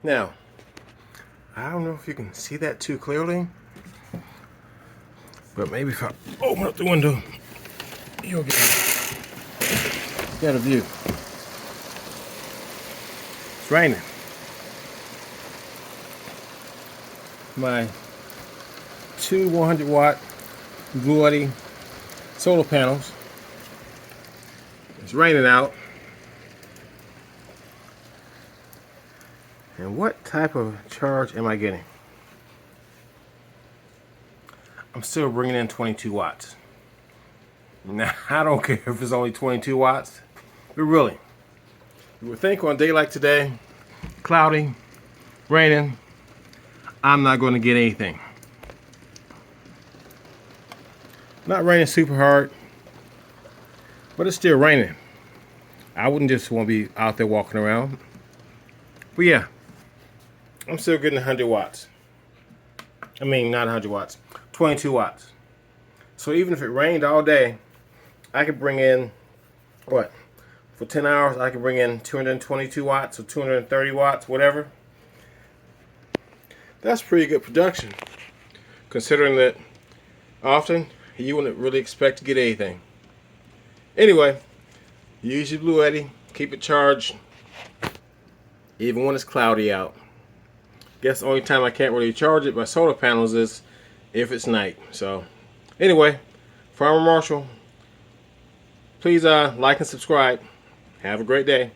Now, I don't know if you can see that too clearly, but maybe if I open up the window, you'll get a view. It's raining. My two 100-watt Bluetti solar panels. It's raining out. And what type of charge am I getting? I'm still bringing in 22 watts. Now, I don't care if it's only 22 watts, but really, you would think on a day like today, cloudy, raining, I'm not going to get anything. Not raining super hard, but it's still raining. I wouldn't just want to be out there walking around. But yeah, I'm still getting 100 watts. I mean, not 100 watts, 22 watts. So even if it rained all day, I could bring in, what? For 10 hours, I could bring in 222 watts or 230 watts, whatever. That's pretty good production, considering that often you wouldn't really expect to get anything. Anyway, use your Bluetti, keep it charged, even when it's cloudy out. Guess the only time I can't really charge it by solar panels is if it's night. So, anyway, Farmer Marshall, please like and subscribe. Have a great day.